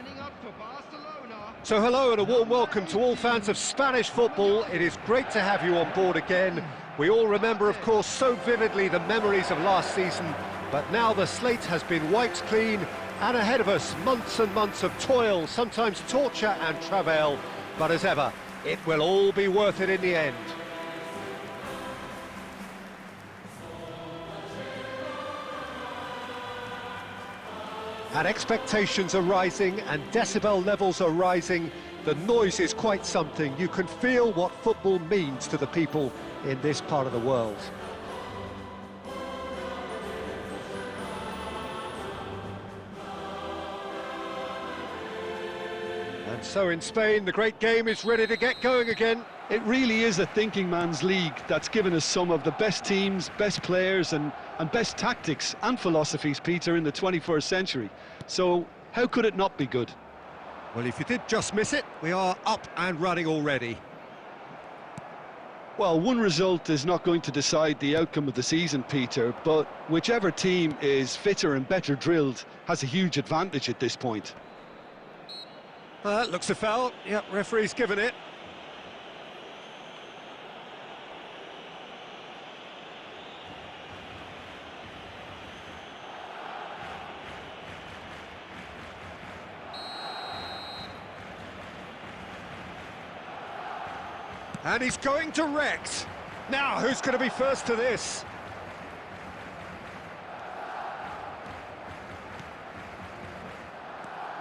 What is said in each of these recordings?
Standing up for Barcelona. So hello and a warm welcome to all fans of Spanish football. It is great to have you on board again. We all remember, of course, so vividly the memories of last season, but now the slate has been wiped clean, and ahead of us, months and months of toil, sometimes torture and travail, but as ever, it will all be worth it in the end. And expectations are rising and decibel levels are rising. The noise is quite something. You can feel what football means to the people in this part of the world. And so in Spain, the great game is ready to get going again. It really is a thinking man's league that's given us some of the best teams, best players and best tactics and philosophies, Peter, in the 21st century. So how could it not be good? Well, if you did just miss it, we are up and running already. Well, one result is not going to decide the outcome of the season, Peter, but whichever team is fitter and better drilled has a huge advantage at this point. That looks a foul. Yep, referee's given it. And he's going direct. Now, who's going to be first to this?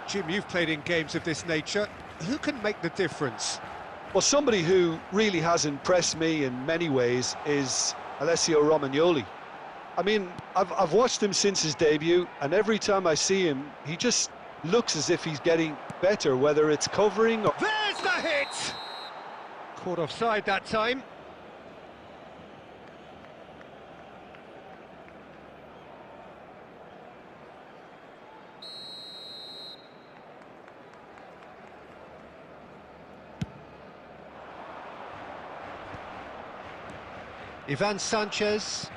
Jim, you've played in games of this nature. Who can make the difference? Well, somebody who really has impressed me in many ways is Alessio Romagnoli. I mean, I've watched him since his debut, and every time I see him, he just looks as if he's getting better, whether it's covering or... There's the hit! Caught offside that time. Ivan Sanchez.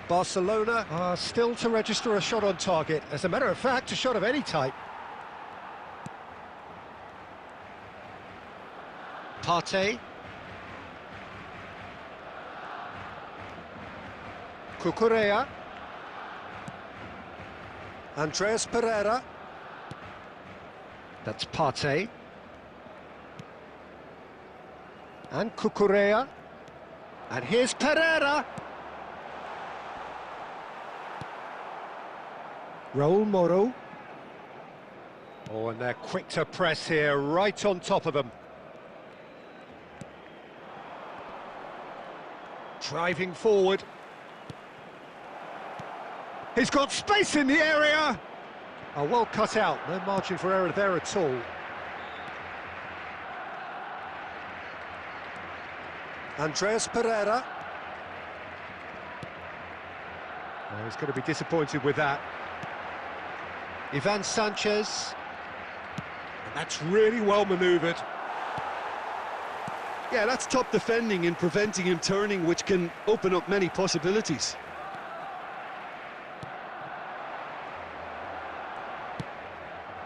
Barcelona are still to register a shot on target. As a matter of fact, a shot of any type. Partey. Cucurella. Andreas Pereira. That's Partey. And Cucurella. And here's Pereira. Raul Moro. Oh, and they're quick to press here, right on top of them. Driving forward. He's got space in the area. Oh, well cut out. No margin for error there at all. Andreas Pereira. Oh, he's going to be disappointed with that. Ivan Sanchez. And that's really well manoeuvred. Yeah, that's top defending and preventing him turning, which can open up many possibilities.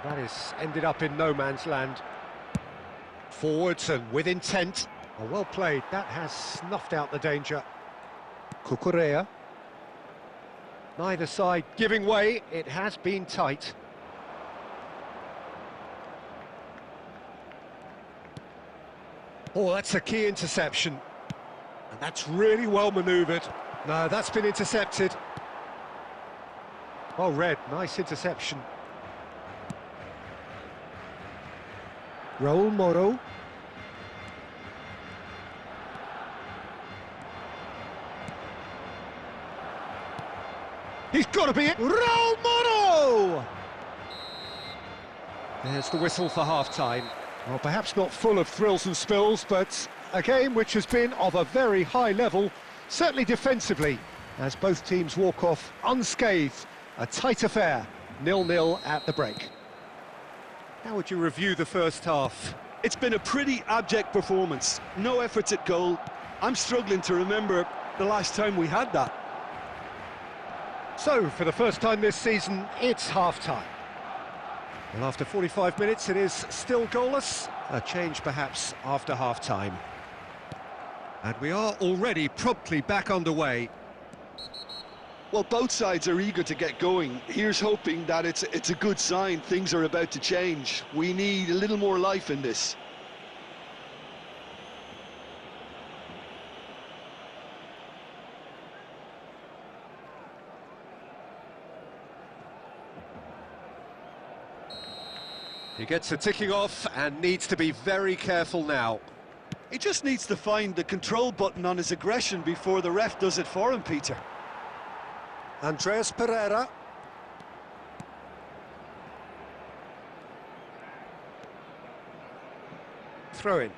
That is ended up in no man's land. Forwards and with intent. Oh, well played. That has snuffed out the danger. Cucurella. Neither side giving way. It has been tight. Oh, that's a key interception. And that's really well manoeuvred. No, that's been intercepted. Well read. Nice interception. Raul Moro. He's got to be it. Raul Moro! There's the whistle for half-time. Well, perhaps not full of thrills and spills, but a game which has been of a very high level, certainly defensively, as both teams walk off unscathed. A tight affair, 0-0 at the break. How would you review the first half? It's been a pretty abject performance. No efforts at goal. I'm struggling to remember the last time we had that. So, for the first time this season, it's half-time. Well, after 45 minutes, it is still goalless. A change perhaps after half-time. And we are already promptly back underway. Well, both sides are eager to get going. Here's hoping that it's a good sign. Things are about to change. We need a little more life in this. He gets a ticking off and needs to be very careful now. He just needs to find the control button on his aggression before the ref does it for him, Peter. Andreas Pereira. Throw in.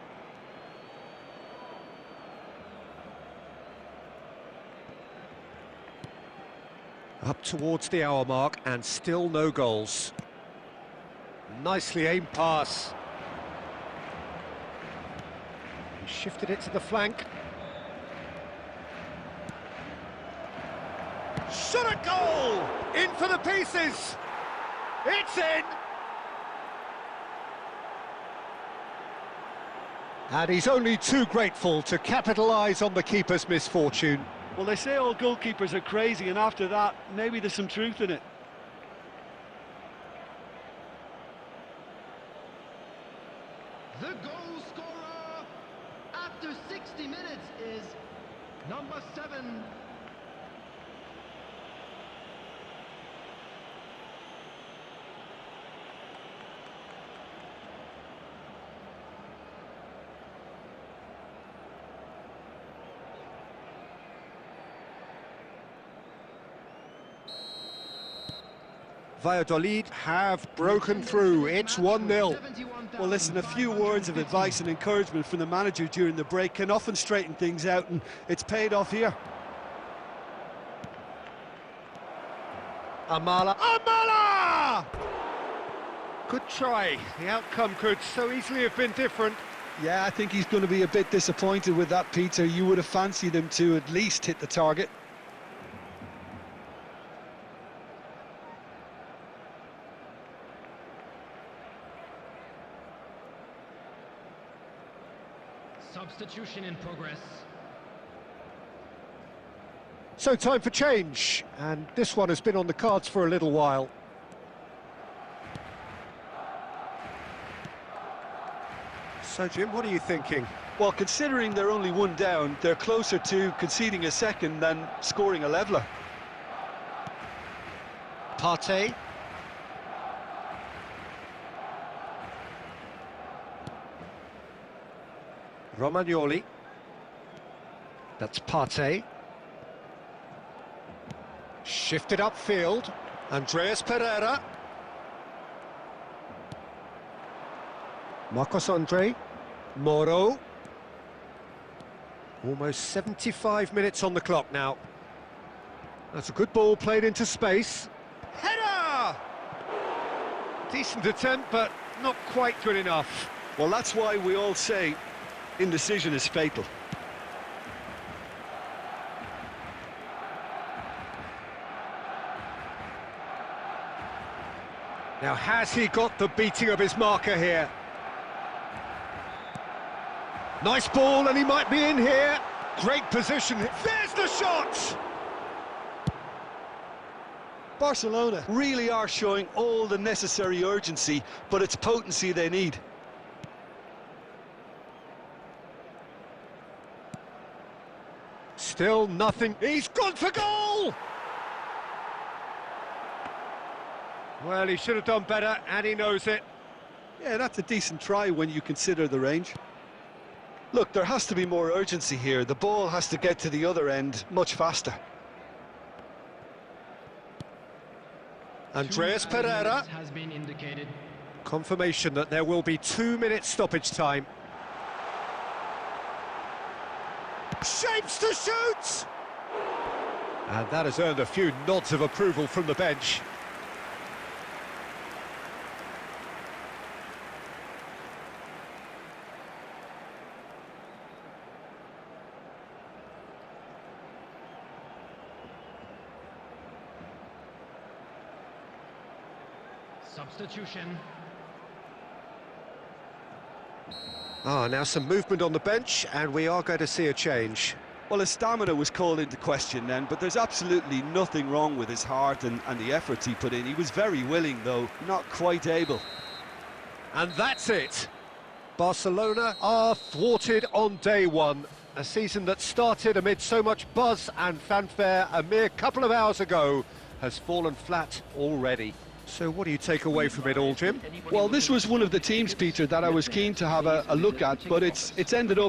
Up towards the hour mark and still no goals. Nicely aimed pass. He shifted it to the flank. Shot a goal! In for the pieces! It's in! And he's only too grateful to capitalise on the keeper's misfortune. Well, they say all goalkeepers are crazy, and after that, maybe there's some truth in it. The goal scorer after 60 minutes is number 7. Valladolid have broken through. It's 1-0. Well, listen, a few words of advice and encouragement from the manager during the break can often straighten things out, and it's paid off here. Amala. Amala! Good try. The outcome could so easily have been different. Yeah, I think he's going to be a bit disappointed with that, Peter. You would have fancied him to at least hit the target. Substitution in progress. So time for change, and this one has been on the cards for a little while. So Jim, what are you thinking? Well, considering they're only one down, they're closer to conceding a second than scoring a leveller. Partey. Romagnoli. That's Partey. Shifted upfield. Andreas Pereira. Marcos Andre. Moro. Almost 75 minutes on the clock now. That's a good ball played into space. Header! Decent attempt, but not quite good enough. Well, that's why we all say indecision is fatal. Now, has he got the beating of his marker here? Nice ball, and he might be in here. Great position. There's the shot! Barcelona really are showing all the necessary urgency, but it's potency they need. Still nothing. He's gone for goal! Well, he should have done better, and he knows it. Yeah, that's a decent try when you consider the range. Look, there has to be more urgency here. The ball has to get to the other end much faster. Andreas Pereira. Has been indicated. Confirmation that there will be 2 minutes stoppage time. Shapes to shoot! And that has earned a few nods of approval from the bench. Substitution. Now some movement on the bench, and we are going to see a change. Well, his stamina was called into question then, but there's absolutely nothing wrong with his heart and the efforts he put in. He was very willing, though, not quite able. And that's it. Barcelona are thwarted on day one. A season that started amid so much buzz and fanfare a mere couple of hours ago has fallen flat already. So what do you take away from it all, Jim? Well, this was one of the teams, Peter, that I was keen to have a look at, but it's ended up